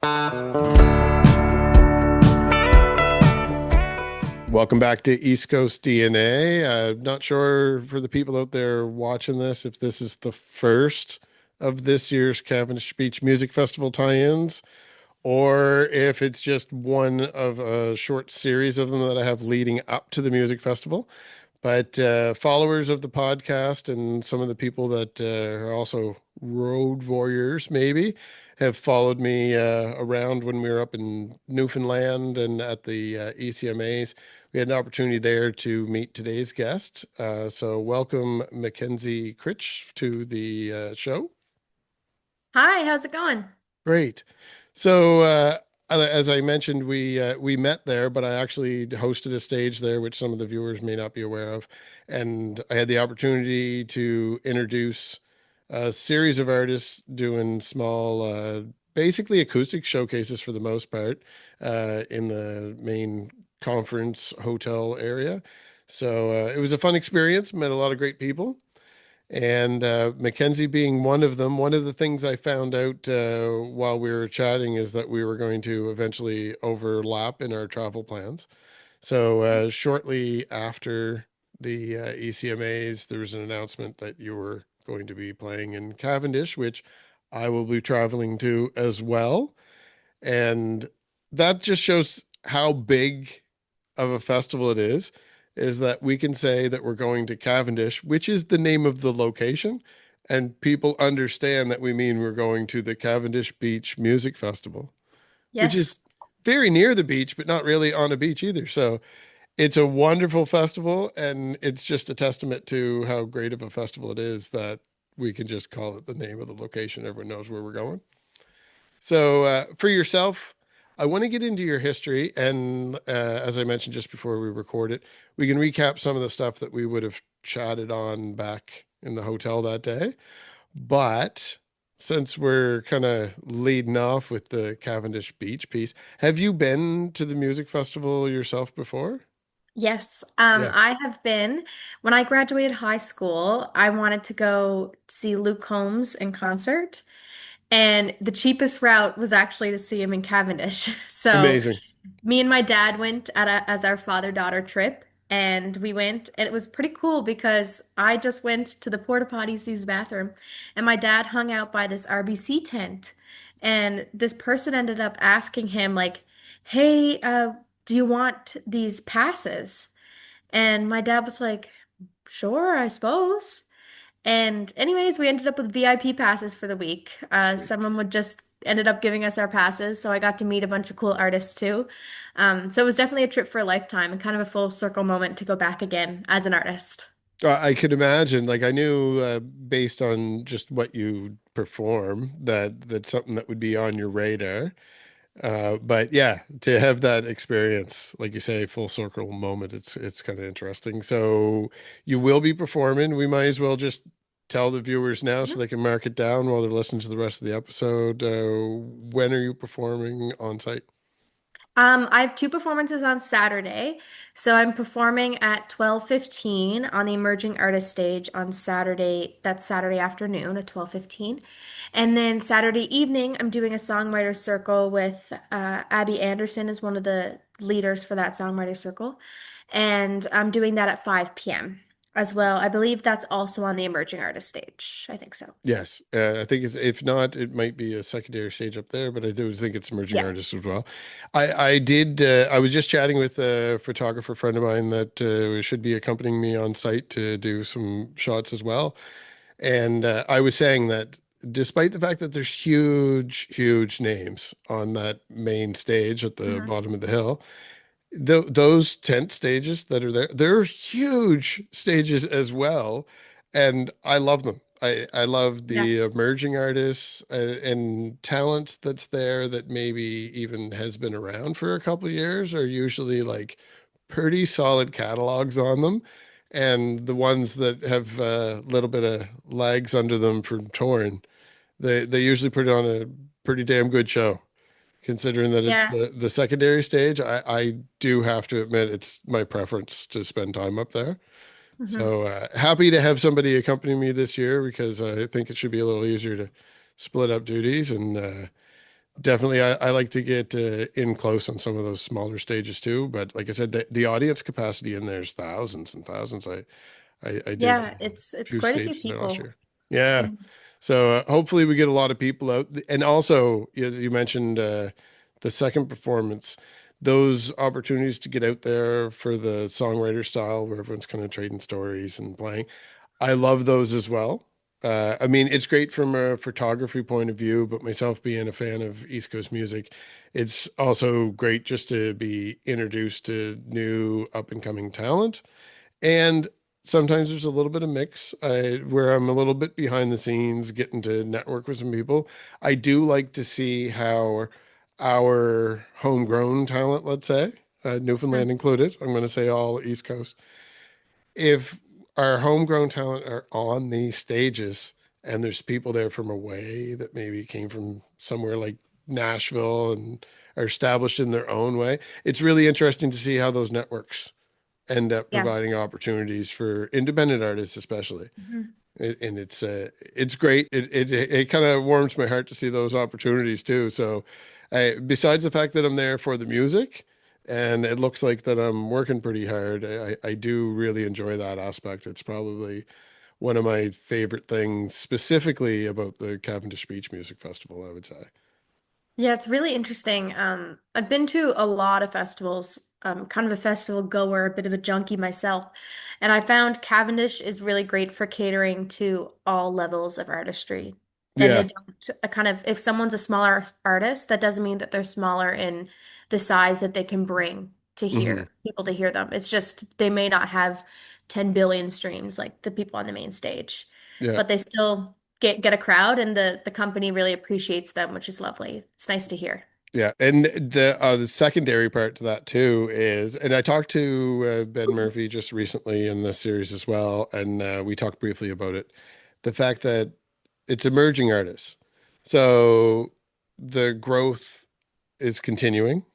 Welcome back to East Coast DNA. Not sure for the people out there watching this if this is the first of this year's Cavendish Beach Music Festival tie-ins, or if it's just one of a short series of them that I have leading up to the music festival. But followers of the podcast and some of the people that are also road warriors, maybe, have followed me around when we were up in Newfoundland and at the ECMAs. We had an opportunity there to meet today's guest. So, welcome, Mackenzie Critch, to the show. Hi, how's it going? Great. So, as I mentioned, we met there, but I actually hosted a stage there, which some of the viewers may not be aware of, and I had the opportunity to introduce a series of artists doing small, basically acoustic showcases for the most part, in the main conference hotel area. So it was a fun experience. Met a lot of great people. And Mackenzie being one of them, one of the things I found out while we were chatting is that we were going to eventually overlap in our travel plans. So Nice. shortly after the ECMAs, there was an announcement that you were going to be playing in Cavendish, which I will be traveling to as well. And that just shows how big of a festival it is that we can say that we're going to Cavendish, which is the name of the location, and people understand that we mean we're going to the Cavendish Beach Music Festival, which is Yes. very near the beach, but not really on a beach either. So it's a wonderful festival, and it's just a testament to how great of a festival it is that we can just call it the name of the location. Everyone knows where we're going. So, for yourself, I want to get into your history. And as I mentioned just before we record it, we can recap some of the stuff that we would have chatted on back in the hotel that day. But since we're kind of leading off with the Cavendish Beach piece, have you been to the music festival yourself before? Yes. Yeah, I have been, when I graduated high school, I wanted to go see Luke Combs in concert, and the cheapest route was actually to see him in Cavendish. So amazing. me and my dad went as our father-daughter trip, and we went, and it was pretty cool because I just went to the porta potties, use the bathroom, and my dad hung out by this RBC tent, and this person ended up asking him like, "Hey, do you want these passes?" And my dad was like, "Sure, I suppose." And anyways, we ended up with VIP passes for the week. Sweet. Someone would just ended up giving us our passes, so I got to meet a bunch of cool artists too. So it was definitely a trip for a lifetime and kind of a full circle moment to go back again as an artist. I could imagine. Like I knew, based on just what you perform, that that's something that would be on your radar. But yeah, to have that experience, like you say, full circle moment, it's kind of interesting. So you will be performing. We might as well just tell the viewers now so they can mark it down while they're listening to the rest of the episode. When are you performing on site? I have two performances on Saturday. So I'm performing at 12:15 on the Emerging Artist stage on Saturday. That's Saturday afternoon at 12:15. And then Saturday evening, I'm doing a songwriter circle with Abby Anderson is one of the leaders for that songwriter circle. And I'm doing that at 5 p.m. as well. I believe that's also on the Emerging Artist stage. I think so. Yes, I think it's if not, it might be a secondary stage up there, but I do think it's emerging Yeah. artists as well. I did. I was just chatting with a photographer friend of mine that should be accompanying me on site to do some shots as well, and I was saying that despite the fact that there's huge, huge names on that main stage at the Mhm. bottom of the hill, those tent stages that are there, they're huge stages as well, and I love them. I love Yeah. the emerging artists and talents that's there that maybe even has been around for a couple of years are usually like pretty solid catalogs on them, and the ones that have a little bit of legs under them from touring, they usually put on a pretty damn good show considering that it's Yeah. the secondary stage. I do have to admit it's my preference to spend time up there. Mhm. So happy to have somebody accompany me this year because I think it should be a little easier to split up duties and Definitely, I like to get in close on some of those smaller stages too. But like I said, the audience capacity in there's thousands and thousands. I did Yeah, it's two quite a few stages there last people. year. Yeah. Mhm. So hopefully we get a lot of people out. And also, as you mentioned, the second performance, those opportunities to get out there for the songwriter style where everyone's kind of trading stories and playing. I love those as well. I mean, it's great from a photography point of view, but myself being a fan of East Coast music, it's also great just to be introduced to new up and coming talent. And sometimes there's a little bit of mix where I'm a little bit behind the scenes, getting to network with some people. I do like to see how our homegrown talent, let's say, Newfoundland Mhm. included, I'm going to say all East Coast, if our homegrown talent are on these stages and there's people there from away that maybe came from somewhere like Nashville and are established in their own way, it's really interesting to see how those networks end up Yeah. providing opportunities for independent artists, especially. Mhm. And it's great. It kind of warms my heart to see those opportunities too. So, besides the fact that I'm there for the music, and it looks like that I'm working pretty hard, I do really enjoy that aspect. It's probably one of my favorite things, specifically about the Cavendish Beach Music Festival, I would say. Yeah, it's really interesting. I've been to a lot of festivals, kind of a festival goer, a bit of a junkie myself. And I found Cavendish is really great for catering to all levels of artistry. And they Yeah, don't kind of, if someone's a smaller artist, that doesn't mean that they're smaller in the size that they can bring to hmm, hear people to hear them. It's just they may not have 10 billion streams like the people on the main stage, yeah. but they still get a crowd and the company really appreciates them, which is lovely. It's nice to hear. Yeah, and the secondary part to that too is, and I talked to Ben Murphy just recently in this series as well, and we talked briefly about it. The fact that it's emerging artists, so the growth is continuing,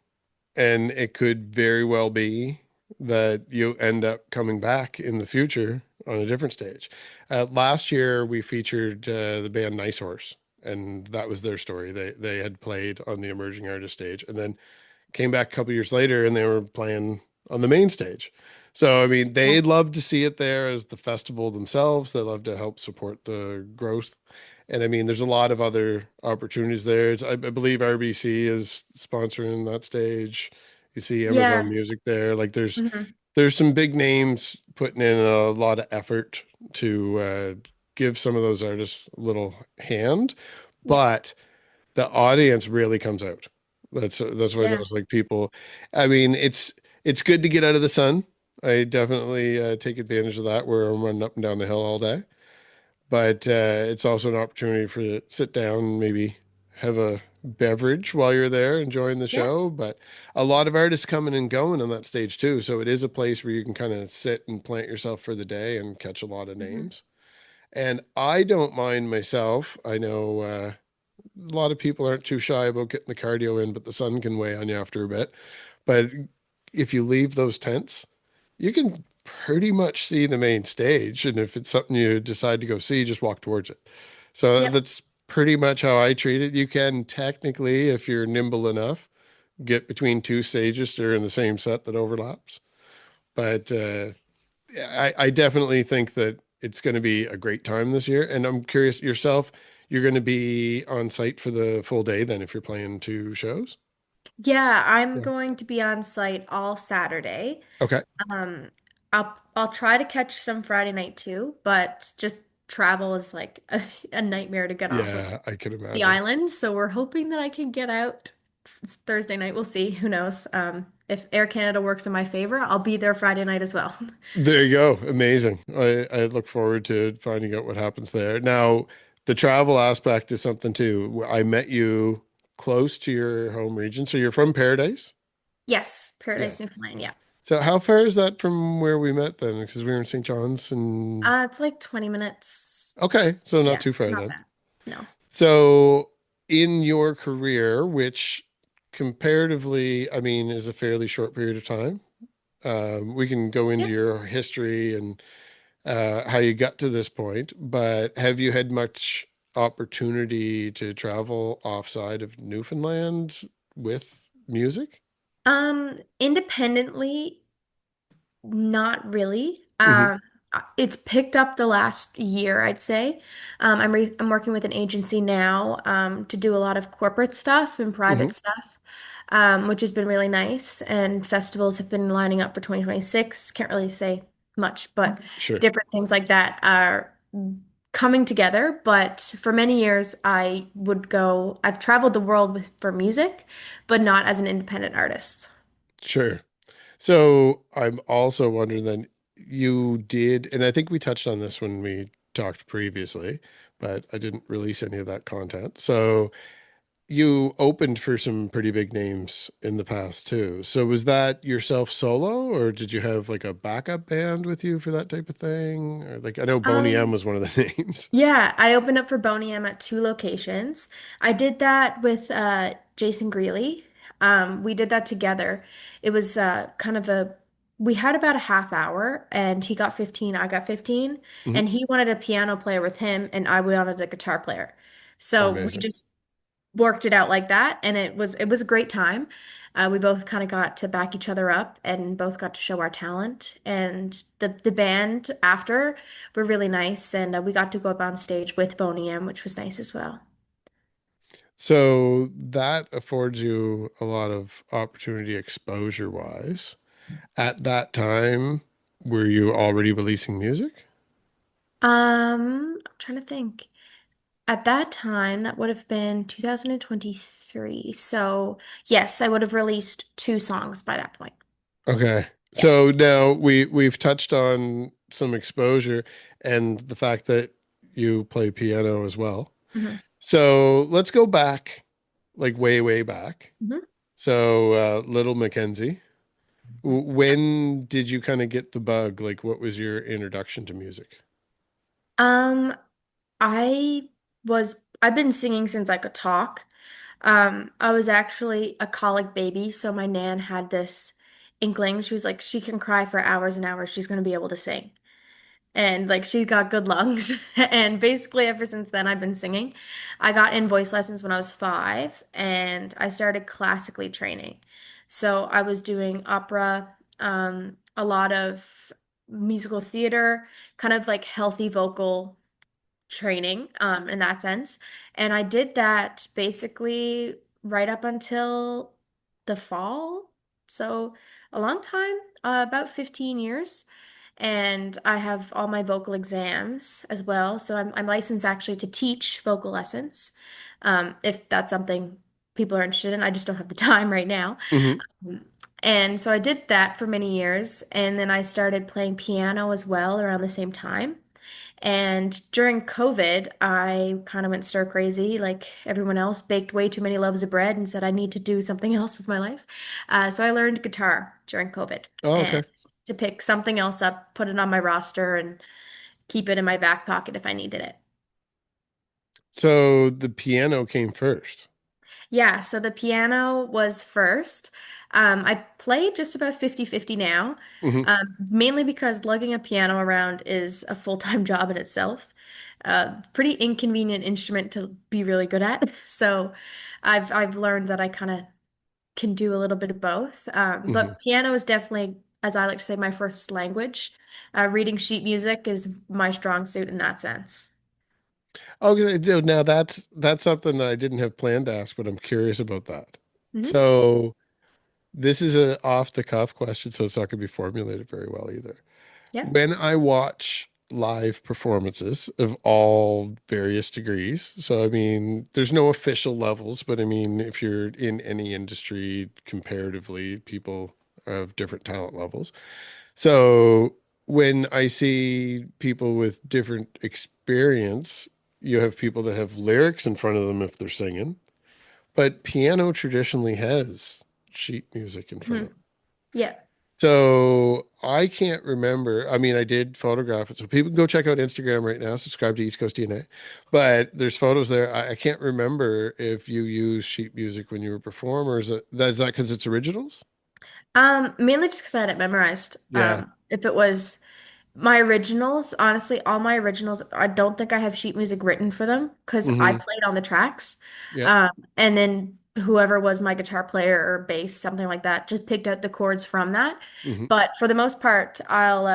and it could very well be that you end up coming back in the future on a different stage. Last year, we featured the band Nice Horse, and that was their story. They had played on the emerging artist stage, and then came back a couple years later, and they were playing on the main stage. So, I mean, Yeah. they'd love to see it there as the festival themselves. They love to help support the growth. And I mean, there's a lot of other opportunities there. I believe RBC is sponsoring that stage. You see Amazon Yeah. Music there. Like Hmm. there's some big names putting in a lot of effort to give some of those artists a little hand, Yeah. but the audience really comes out. That's what I Yeah. notice. Like people, I mean, it's good to get out of the sun. I definitely take advantage of that where I'm running up and down the hill all day. But it's also an opportunity for you to sit down, maybe have a beverage while you're there enjoying the Yeah. show. But a lot of artists coming and going on that stage too. So it is a place where you can kind of sit and plant yourself for the day and catch a lot of Hmm. names. And I don't mind myself. I know a lot of people aren't too shy about getting the cardio in, but the sun can weigh on you after a bit. But if you leave those tents, you can pretty much see the main stage. And if it's something you decide to go see, just walk towards it. So Yep. that's pretty much how I treat it. You can technically, if you're nimble enough, get between two stages that are in the same set that overlaps. But I definitely think that it's going to be a great time this year. And I'm curious yourself, you're going to be on site for the full day then if you're playing two shows? Yeah, I'm Yeah. going to be on site all Saturday. Okay. Um, I'll try to catch some Friday night too, but just travel is like a nightmare to get off of Yeah, I can the imagine. island. So we're hoping that I can get out. It's Thursday night. We'll see. Who knows? If Air Canada works in my favor, I'll be there Friday night as well. There you go. Amazing. I look forward to finding out what happens there. Now, the travel aspect is something too. I met you close to your home region. So you're from Paradise? Yes, Yeah. Paradise, Newfoundland. Yeah. So how far is that from where we met then? Because we were in St. John's and It's like 20 minutes. okay, so not Yeah, too far not then. bad. No. So in your career, which comparatively, I mean, is a fairly short period of time, we can go into Yep. your history and how you got to this point, but have you had much opportunity to travel offside of Newfoundland with music? Independently, not really. Hmm. It's picked up the last year, I'd say. I'm working with an agency now to do a lot of corporate stuff and Hmm. private stuff, which has been really nice. And festivals have been lining up for 2026. Can't really say much, but Sure. different things like that are coming together. But for many years, I've traveled the world for music, but not as an independent artist. Sure. So I'm also wondering then, you did, and I think we touched on this when we talked previously, but I didn't release any of that content. So you opened for some pretty big names in the past too. So was that yourself solo, or did you have like a backup band with you for that type of thing? Or like I know Boney M Um, was one of the names. Yeah, I opened up for Boney M at two locations. I did that with Jason Greeley. We did that together. It was we had about a half hour and he got 15, I got 15, Mhm. and he wanted a piano player with him and I wanted a guitar player. So we Amazing. just worked it out like that and it was a great time. We both kind of got to back each other up and both got to show our talent. And the band after were really nice and we got to go up on stage with Boney M, which was nice as well. So that affords you a lot of opportunity exposure wise. At that time, were you already releasing music? I'm trying to think. At that time, that would have been 2023. So, yes, I would have released two songs by that point. Okay. Yes. So now we've touched on some exposure and the fact that you play piano as well. Hmm. So let's go back, like way, way back. Hmm. So little Mackenzie, when did you kind of get the bug? Like, what was your introduction to music? Um, I've been singing since I could talk. I was actually a colic baby, so my nan had this inkling. She was like, she can cry for hours and hours. She's going to be able to sing. And like, she's got good lungs. And basically, ever since then, I've been singing. I got in voice lessons when I was 5, and I started classically training. So I was doing opera, a lot of musical theater, kind of like healthy vocal training in that sense. And I did that basically right up until the fall. So a long time, about 15 years. And I have all my vocal exams as well. So I'm licensed actually to teach vocal lessons, if that's something people are interested in. I just don't have the time right now. Hmm. Um, And so I did that for many years. And then I started playing piano as well around the same time. And during COVID, I kind of went stir crazy, like everyone else, baked way too many loaves of bread and said I need to do something else with my life. So I learned guitar during COVID Oh, and okay. to pick something else up, put it on my roster, and keep it in my back pocket if I needed it. So the piano came first. Yeah, so the piano was first. I play just about 50-50 now, Hmm. mainly because lugging a piano around is a full-time job in itself. Pretty inconvenient instrument to be really good at. So I've learned that I kind of can do a little bit of both. Hmm. But piano is definitely, as I like to say, my first language. Reading sheet music is my strong suit in that sense. Okay, now that's something that I didn't have planned to ask, but I'm curious about that. Hmm. So this is an off the cuff question, so it's not going to be formulated very well either. Yeah. When I watch live performances of all various degrees, so I mean, there's no official levels, but I mean, if you're in any industry, comparatively, people have different talent levels. So when I see people with different experience, you have people that have lyrics in front of them if they're singing, but piano traditionally has sheet music in front of Hmm. it. Yeah. So I can't remember. I mean, I did photograph it. So people can go check out Instagram right now, subscribe to East Coast DNA. But there's photos there. I can't remember if you use sheet music when you were performing, or is that because it's originals? Mainly just because I had it memorized. Yeah. If it was My originals, honestly, all my originals, I don't think I have sheet music written for them because I Hmm. played on the tracks. Yep. And then whoever was my guitar player or bass, something like that, just picked out the chords from that. Hmm. But for the most part, I'll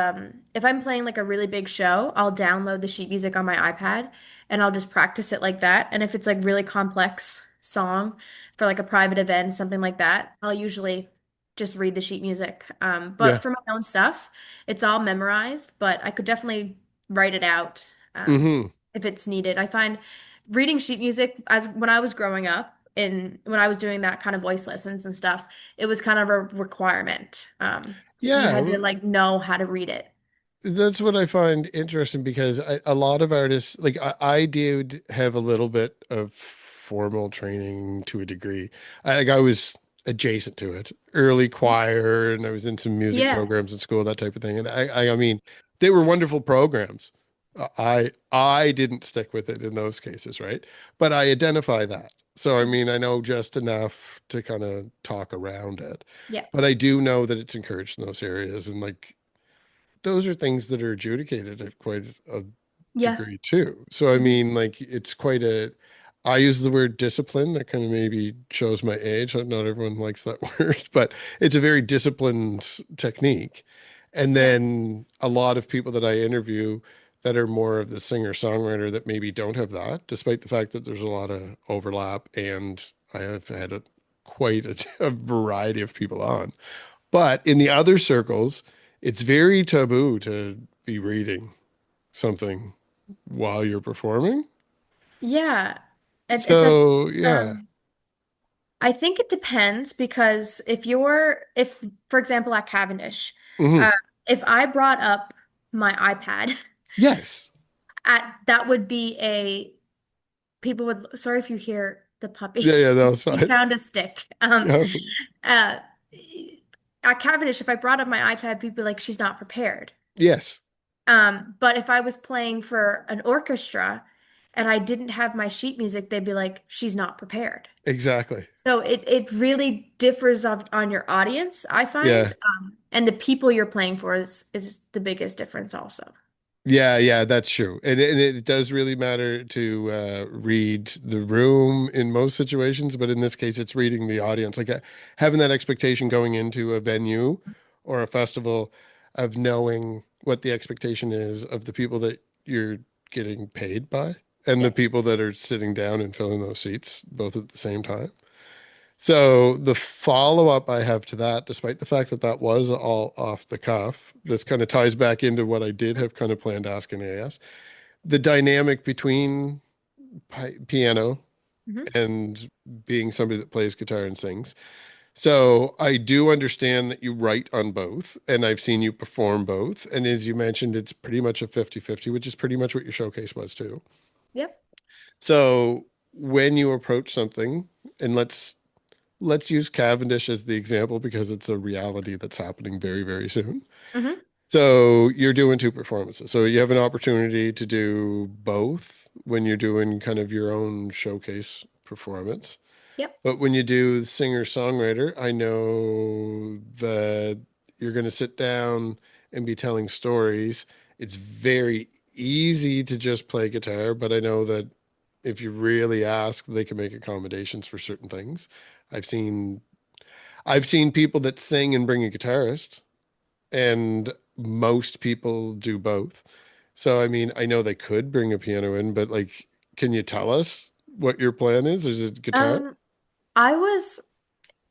if I'm playing like a really big show, I'll download the sheet music on my iPad and I'll just practice it like that. And if it's like really complex song for like a private event, something like that, I'll usually just read the sheet music. But Yeah. for my own stuff, it's all memorized, but I could definitely write it out Hmm. if it's needed. I find reading sheet music as when I was growing up and when I was doing that kind of voice lessons and stuff, it was kind of a requirement. You Yeah. had to like know how to read it. That's what I find interesting because a lot of artists, like I did have a little bit of formal training to a degree. I was adjacent to it, early choir, and I was in some music Yeah, programs in school, that type of thing. And I mean, they were wonderful programs. I didn't stick with it in those cases, right? But I identify that. So I mean, I know just enough to kind of talk around it. yeah, But I do know that it's encouraged in those areas, and like those are things that are adjudicated at quite a yeah. degree too. So I Mhm. mean, like it's quite a. I use the word discipline. That kind of maybe shows my age. Not everyone likes that word, but it's a very disciplined technique. And Yeah, then a lot of people that I interview that are more of the singer-songwriter that maybe don't have that, despite the fact that there's a lot of overlap, and I have had quite a variety of people on. But in the other circles, it's very taboo to be reading something while you're performing. yeah. It's a So, yeah. um I think it depends because if for example at Cavendish, Hmm. uh, if I brought up my iPad Yes. that would be a people would sorry if you hear the puppy. Yeah, yeah, that was He fine. found a stick. Yeah. Uh, at Cavendish, if I brought up my iPad, people be like, she's not prepared. Yes, But if I was playing for an orchestra and I didn't have my sheet music, they'd be like, she's not prepared. exactly. So it really differs on your audience, I find. Yeah. And the people you're playing for is the biggest difference also. Yeah, yeah, that's true. And it does really matter to read the room in most situations, but in this case, it's reading the audience. Like having that expectation going into a venue or a festival of knowing what the expectation is of the people that you're getting paid by and the Yep. people that are sitting down and filling those seats both at the same time. So the follow-up I have to that, despite the fact that that was all off the cuff, this kind of ties back into what I did have kind of planned to ask in AS. The dynamic between piano Hmm. and being somebody that plays guitar and sings. So I do understand that you write on both, and I've seen you perform both. And as you mentioned, it's pretty much a 50-50, which is pretty much what your showcase was too. Yep. So when you approach something, and let's use Cavendish as the example because it's a reality that's happening very, very soon. Hmm. So you're doing two performances. So you have an opportunity to do both when you're doing kind of your own showcase performance. Yep. But when you do singer-songwriter, I know that you're going to sit down and be telling stories. It's very easy to just play guitar, but I know that if you really ask, they can make accommodations for certain things. I've seen I've seen people that sing and bring a guitarist, and most people do both. So I mean, I know they could bring a piano in, but like, can you tell us what your plan is? Is it guitar? Um, I was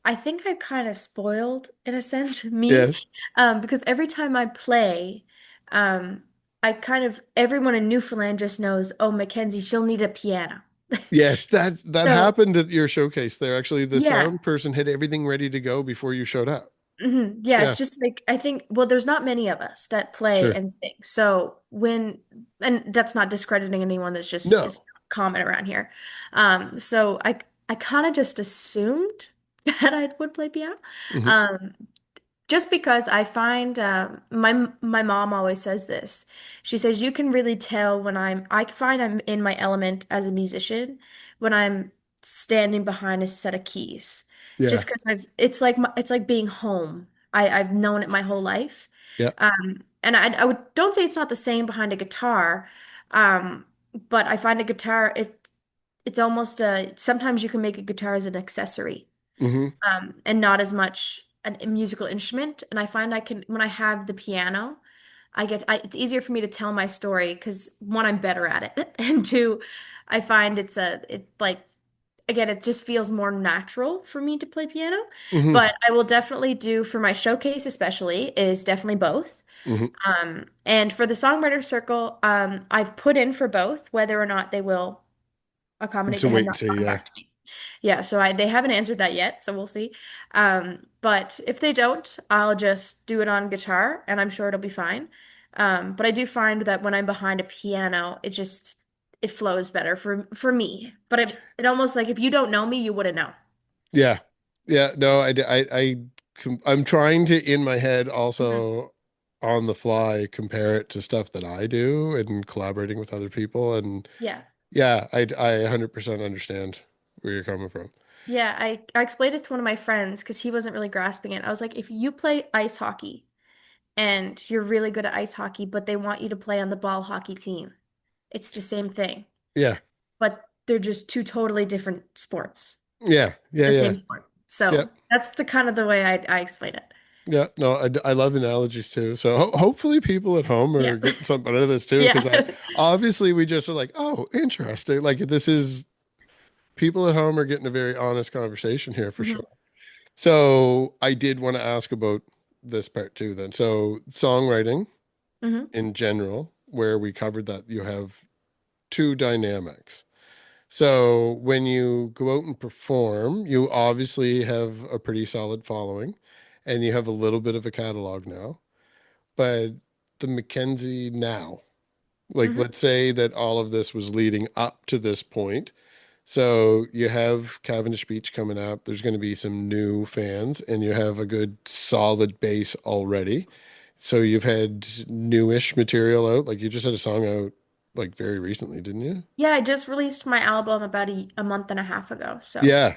I think I kind of spoiled in a sense me Yes. because every time I play, um, I kind of everyone in Newfoundland just knows, oh, Mackenzie, she'll need a piano. Yes, that So happened at your showcase there. Actually, the yeah, sound person had everything ready to go before you showed up. Yeah, Yeah, it's just like I think well, there's not many of us that play sure. and sing. So when and that's not discrediting anyone that's just it's No. common around here. So I kind of just assumed that I would play piano. Hmm. Um, just because I find my mom always says this. She says you can really tell when I find I'm in my element as a musician when I'm standing behind a set of keys. Yeah. Just because it's like it's like being home. I've known it my whole life. Yeah. And I would don't say it's not the same behind a guitar, um, but I find a guitar it's almost a sometimes you can make a guitar as an accessory, Hmm. and not as much a musical instrument. And I find I can when I have the piano, it's easier for me to tell my story because one, I'm better at it, and two, I find it like again, it just feels more natural for me to play piano. Hmm. But I will definitely do for my showcase, especially, is definitely both. Hmm. And for the songwriter circle, I've put in for both, whether or not they will accommodate. So They have wait and not see. gotten Yeah. back to me. Yeah, so they haven't answered that yet, so we'll see. But if they don't, I'll just do it on guitar, and I'm sure it'll be fine. But I do find that when I'm behind a piano, it flows better for me. But it almost like if you don't know me, you wouldn't know. Yeah. Yeah. No, I'm trying to, in my head, Mhm. also on the fly, compare it to stuff that I do and collaborating with other people. And Yeah. yeah, I 100% understand where you're coming from. Yeah, I explained it to one of my friends because he wasn't really grasping it. I was like, if you play ice hockey and you're really good at ice hockey, but they want you to play on the ball hockey team, it's the same thing, Yeah. but they're just two totally different sports Yeah. in Yeah. the Yeah. same sport. Yeah. So that's the kind of the way I explain it. Yeah. No, I love analogies too. So hopefully people at home Yeah. are getting something out of this too, because I Yeah. obviously we just are like, oh, interesting. Like this is people at home are getting a very honest conversation here for hmm sure. So I did want to ask about this part too then. So songwriting hmm in general, where we covered that you have two dynamics. So when you go out and perform, you obviously have a pretty solid following and you have a little bit of a catalog now. But the Mackenzie now, like hmm let's say that all of this was leading up to this point. So you have Cavendish Beach coming up. There's going to be some new fans, and you have a good solid base already. So you've had newish material out. Like you just had a song out like very recently, didn't you? Yeah, I just released my album about a month and a half ago. So Yeah.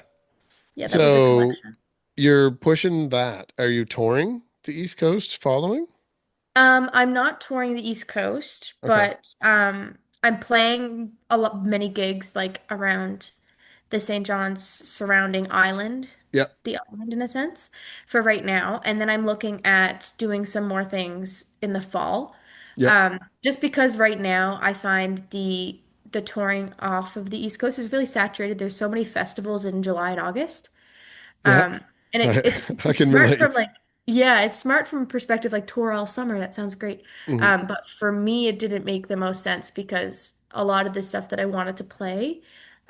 yeah, that was a So collection. you're pushing that. Are you touring the East Coast following? I'm not touring the East Coast, Okay. but I'm playing many gigs like around the St. John's surrounding island, Yeah. the island in a sense, for right now. And then I'm looking at doing some more things in the fall. Yeah. Just because right now I find the touring off of the East Coast is really saturated. There's so many festivals in July and August. Yeah. Um, and I, I it's can smart from relate. like yeah, it's smart from a perspective like tour all summer. That sounds great. Hmm. But for me, it didn't make the most sense because a lot of the stuff that I wanted to play,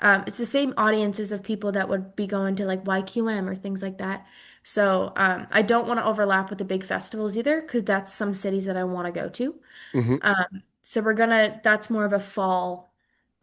it's the same audiences of people that would be going to like YQM or things like that. So I don't want to overlap with the big festivals either because that's some cities that I want to go to. Hmm. So that's more of a fall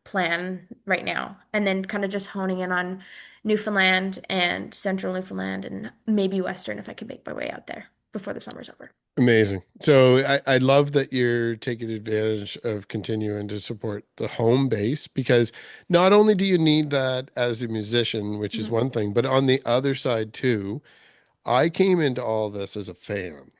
plan right now. And then kind of just honing in on Newfoundland and central Newfoundland and maybe Western if I can make my way out there before the summer's over. Amazing. So I love that you're taking advantage of continuing to support the home base because not only do you need that as a musician, which is Mhm. one thing, but on the other side too, I came into all this as a fan.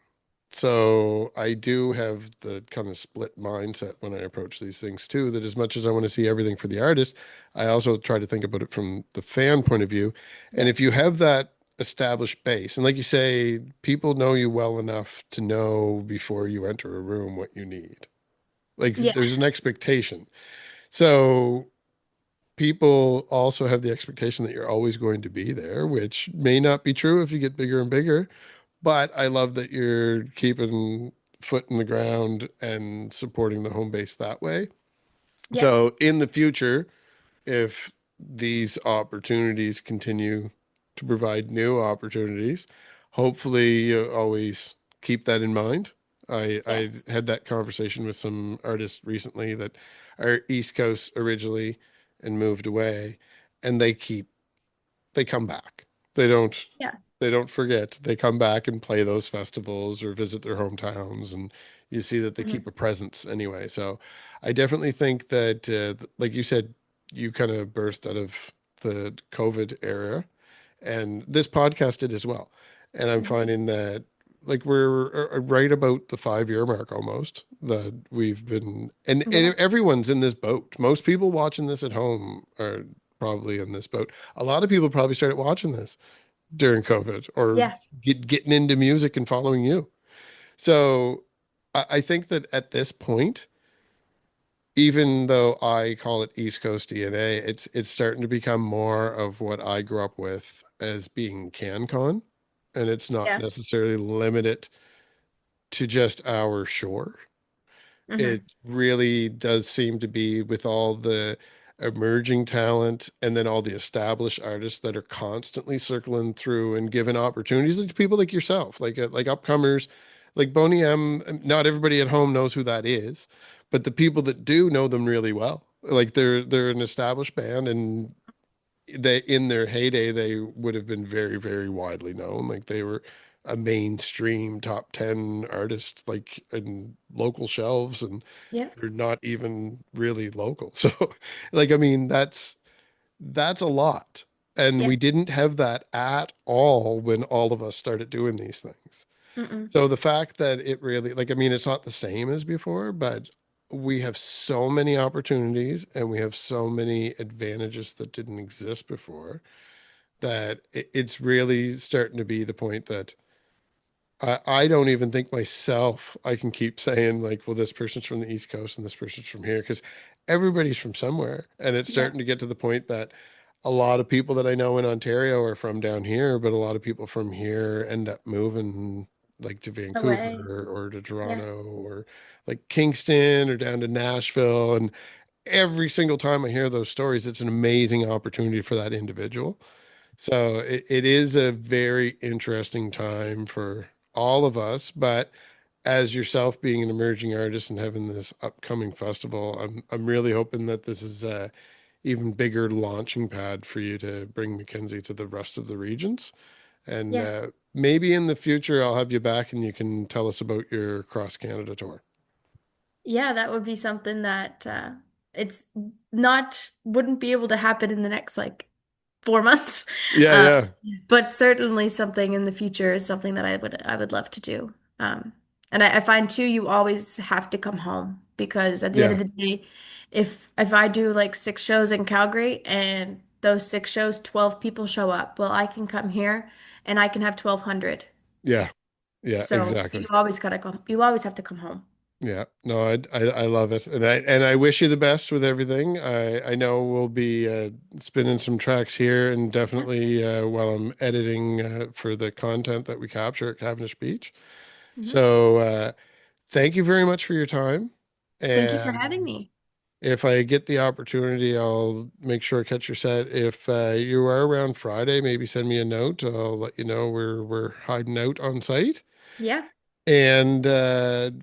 So I do have the kind of split mindset when I approach these things too, that as much as I want to see everything for the artist, I also try to think about it from the fan point of view. And Yeah. if you have that established base, and like you say, people know you well enough to know before you enter a room what you need. Like Yeah. there's an expectation. So people also have the expectation that you're always going to be there, which may not be true if you get bigger and bigger. But I love that you're keeping foot in the ground and supporting the home base that way. Yeah. So in the future, if these opportunities continue to provide new opportunities, hopefully you always keep that in mind. I Yes. had that conversation with some artists recently that are East Coast originally and moved away, and they come back. They don't Yeah. they don't forget. They come back and play those festivals or visit their hometowns, and you see that they keep Mhm. a presence anyway. So I definitely think that, like you said, you kind of burst out of the COVID era, and this podcast did as well. And I'm Mhm. finding that like we're right about the 5 year mark almost that we've been, and Yeah. everyone's in this boat. Most people watching this at home are probably in this boat. A lot of people probably started watching this during COVID or Yeah. getting into music and following you. So I think that at this point, even though I call it East Coast DNA, it's starting to become more of what I grew up with as being CanCon, and it's not Yeah. necessarily limited to just our shore. It Hmm. really does seem to be with all the emerging talent and then all the established artists that are constantly circling through and giving opportunities to people like yourself, like upcomers, like Boney M. Not everybody at home knows who that is, but the people that do know them really well. Like they're an established band, and they in their heyday they would have been very, very widely known. Like they were a mainstream top 10 artist, like in local shelves, and Yeah. they're not even really local. So like I mean that's a lot. And Yeah. we didn't have that at all when all of us started doing these things. Mm-mm. So the fact that it really, like, I mean, it's not the same as before, but we have so many opportunities and we have so many advantages that didn't exist before that it's really starting to be the point that I don't even think myself I can keep saying like, well, this person's from the East Coast and this person's from here because everybody's from somewhere. And it's Yeah. starting to get to the point that a lot of people that I know in Ontario are from down here, but a lot of people from here end up moving like to Away. Vancouver or to Yeah. Toronto or like Kingston or down to Nashville. And every single time I hear those stories, it's an amazing opportunity for that individual. So it is a very interesting time for all of us. But as yourself being an emerging artist and having this upcoming festival, I'm really hoping that this is a even bigger launching pad for you to bring Mackenzie to the rest of the regions. And Yeah. maybe in the future, I'll have you back and you can tell us about your cross Canada tour. Yeah, that would be something that it's not wouldn't be able to happen in the next like 4 months. Yeah, Um, yeah, but certainly something in the future is something that I would love to do. And I find too, you always have to come home because at the end of yeah, the day, if I do like 6 shows in Calgary and those 6 shows, 12 people show up, well, I can come here and I can have 1,200. yeah, yeah, So exactly. you always have to come home. Yeah, no, I love it, and I wish you the best with everything. I know we'll be spinning some tracks here, and Yeah. definitely while I'm editing for the content that we capture at Cavendish Beach. Mhm. So thank you very much for your time, Thank you for having and me. if I get the opportunity, I'll make sure I catch your set. If you are around Friday, maybe send me a note. I'll let you know we're hiding out on site. Yeah. And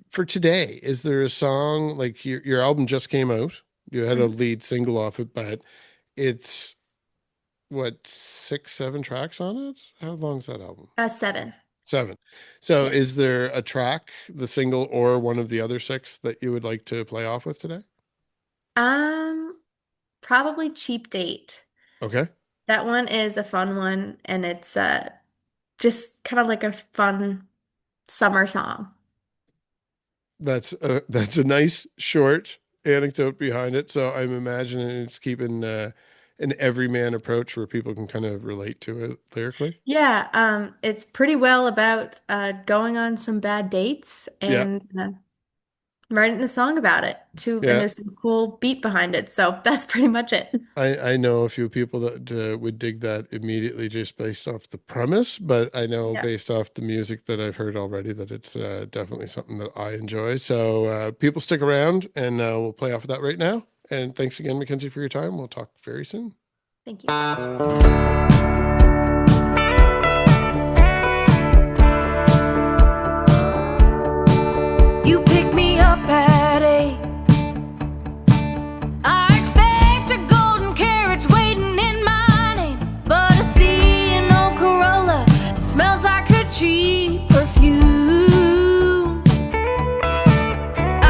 for today, is there a song like your album just came out? You had a Mhm. lead single off it, but it's what, 6, 7 tracks on it? How long's that album? 7. 7. So Yeah. is there a track, the single or one of the other 6 that you would like to play off with today? Um, Probably Cheap Date. Okay. That one is a fun one, and it's just kind of like a fun summer song. That's a nice short anecdote behind it. So I'm imagining it's keeping an everyman approach where people can kind of relate to it lyrically. Yeah, it's pretty well about going on some bad dates Yeah. and writing a song about it too, and Yeah. there's some cool beat behind it. So that's pretty much it. I know a few people that would dig that immediately just based off the premise, but I know Yeah. based off the music that I've heard already that it's definitely something that I enjoy. So people stick around and we'll play off of that right now. And thanks again, Mackenzie, for your time. We'll talk very soon. Thank you. You pick me up at 8. I expect a golden carriage waiting in my name, but I see an old Corolla that smells like a cheap perfume.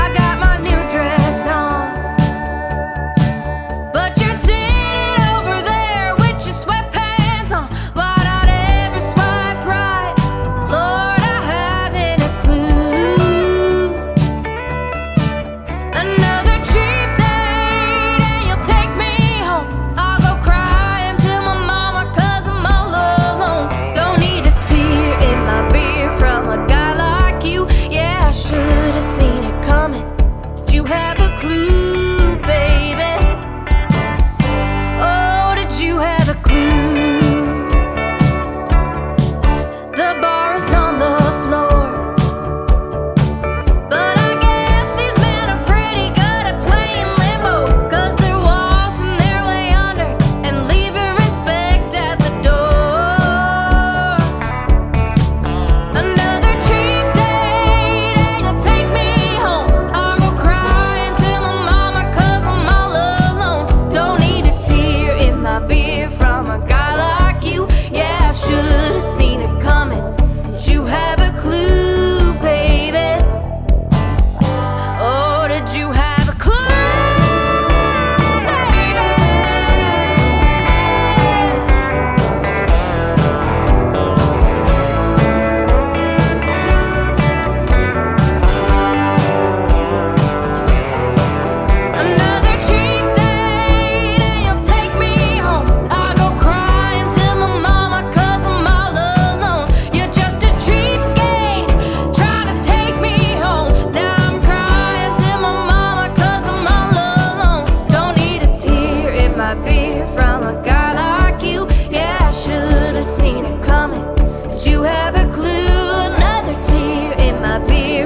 I got my new dress on, but you're sitting over there with your sweatpants on. But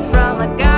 from a guy